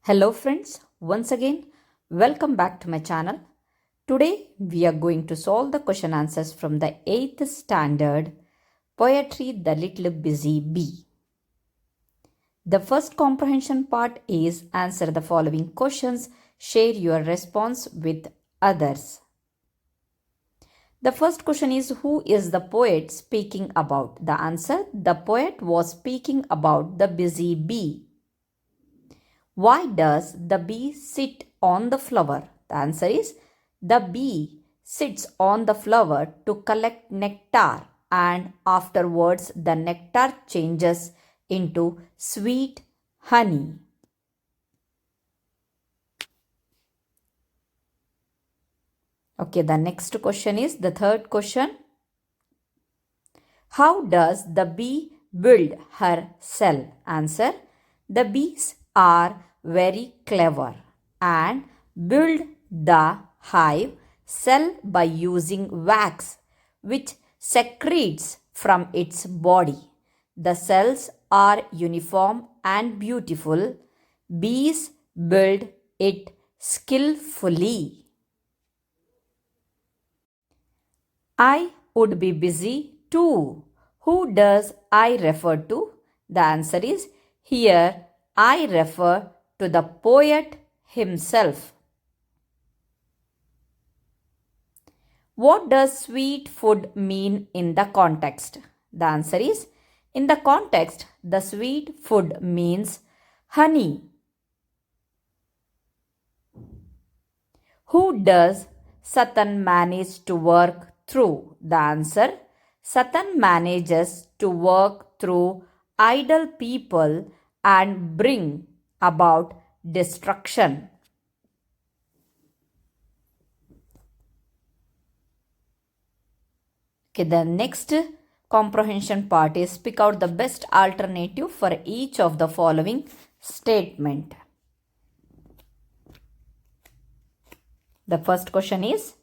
Hello friends, once again welcome back to my channel. Today we are going to solve the question answers from the 8th standard Poetry The Little Busy Bee. The first comprehension part is answer the following questions, share your response with others. The first question is, who is the poet speaking about? The answer, the poet was speaking about the busy bee. Why does the bee sit on the flower? The answer is, the bee sits on the flower to collect nectar, and afterwards the nectar changes into sweet honey. Okay, the next question is the third question. How does the bee build her cell? Answer, the bees are very clever and build the hive cell by using wax which secretes from its body. The cells are uniform and beautiful. Bees build it skillfully. I would be busy too. Who does I refer to? The answer is, here I refer to the poet himself. What does sweet food mean in the context? The answer is, in the context, the sweet food means honey. Who does Satan manage to work through? The answer, Satan manages to work through idle people and bring about destruction. Okay, the next comprehension part is pick out the best alternative for each of the following statement. The first question is,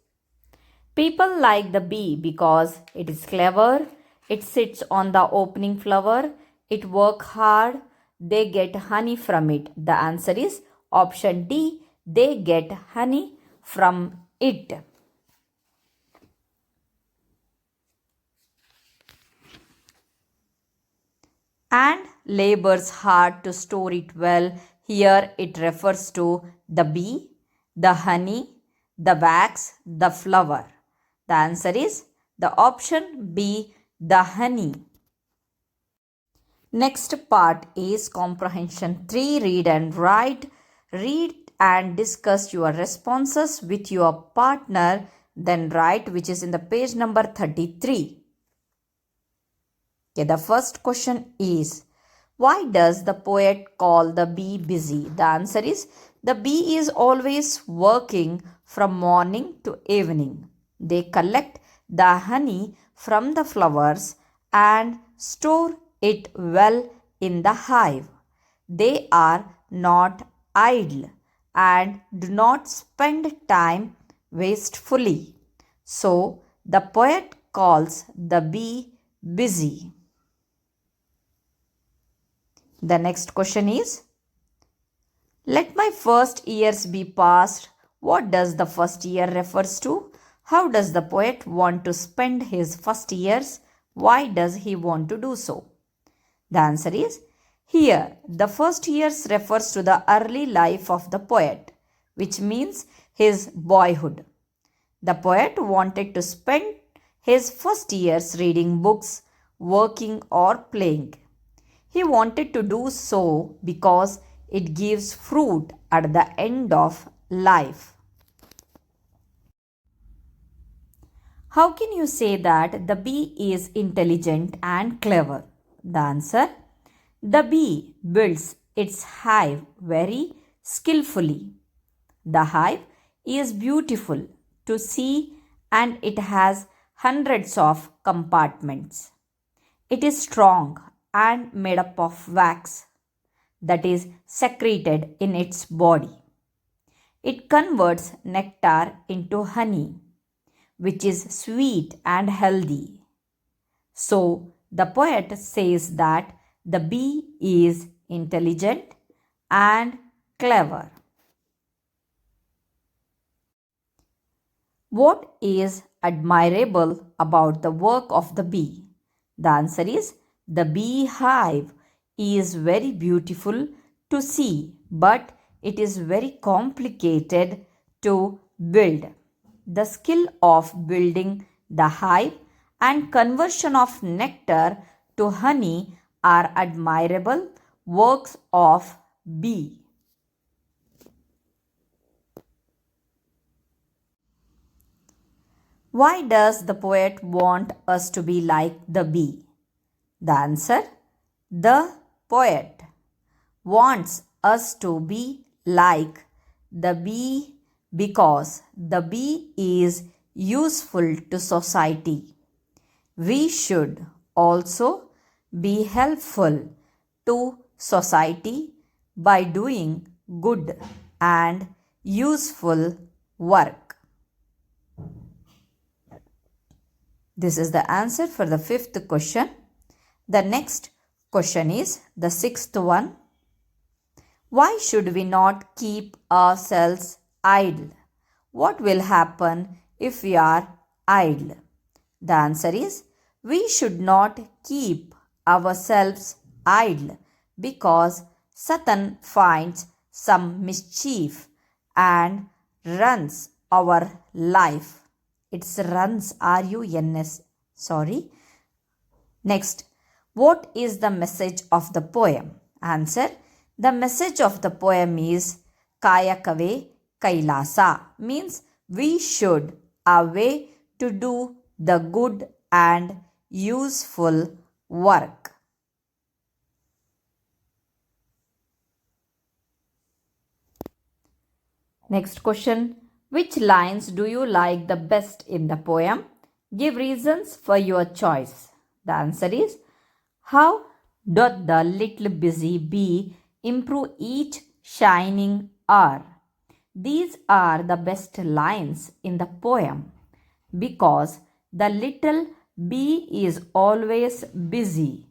people like the bee because it is clever, it sits on the opening flower, it works hard, they get honey from it. The answer is option D, they get honey from it. And labors hard to store it well. Here it refers to the bee, the honey, the wax, the flower. The answer is the option B, the honey. Next part is comprehension 3, read and write. Read and discuss your responses with your partner, then write, which is in the page number 33. Okay, the first question is, why does the poet call the bee busy? The answer is, the bee is always working from morning to evening. They collect the honey from the flowers and store it well in the hive. They are not idle and do not spend time wastefully. So, the poet calls the bee busy. The next question is, let my first years be past. What does the first year refers to? How does the poet want to spend his first years? Why does he want to do so? The answer is, here the first years refers to the early life of the poet, which means his boyhood. The poet wanted to spend his first years reading books, working or playing. He wanted to do so because it gives fruit at the end of life. How can you say that the bee is intelligent and clever? The answer, the bee builds its hive very skillfully. The hive is beautiful to see and it has hundreds of compartments. It is strong and made up of wax that is secreted in its body. It converts nectar into honey, which is sweet and healthy. So, the poet says that the bee is intelligent and clever. What is admirable about the work of the bee? The answer is the beehive is very beautiful to see, but it is very complicated to build. The skill of building the hive and conversion of nectar to honey are admirable works of bee. Why does the poet want us to be like the bee? The answer: the poet wants us to be like the bee because the bee is useful to society. We should also be helpful to society by doing good and useful work. This is the answer for the fifth question. The next question is the sixth one. Why should we not keep ourselves idle? What will happen if we are idle? The answer is we should not keep ourselves idle because Satan finds some mischief and runs our life. It's runs, R-U-N-S, sorry. Next, what is the message of the poem? Answer: the message of the poem is Kayakave Kailasa, means we should away to do the good and useful work. Next question. Which lines do you like the best in the poem? Give reasons for your choice. The answer is: how doth the little busy bee improve each shining hour? These are the best lines in the poem because the little bee is always busy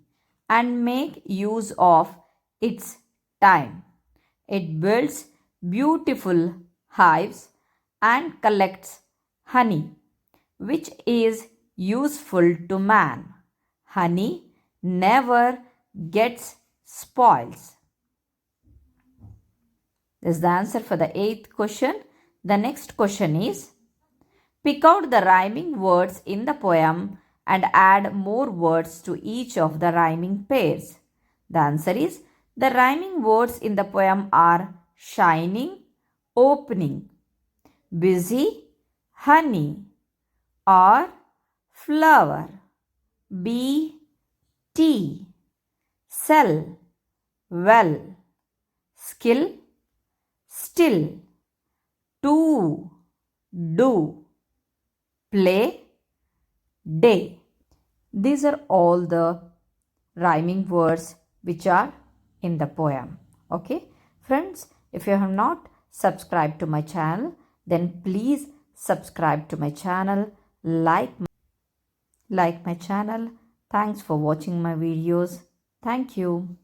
and make use of its time. It builds beautiful hives and collects honey, which is useful to man. Honey never gets spoils. This is the answer for the eighth question. The next question is: pick out the rhyming words in the poem and add more words to each of the rhyming pairs. The answer is: the rhyming words in the poem are shining, opening, busy, honey, or flower, bee, tea, sell, well, skill, still, to, do, play, day. These are all the rhyming words which are in the poem. Okay, friends, if you have not subscribed to my channel, then please subscribe to my channel, like my channel. Thanks for watching my videos. Thank you.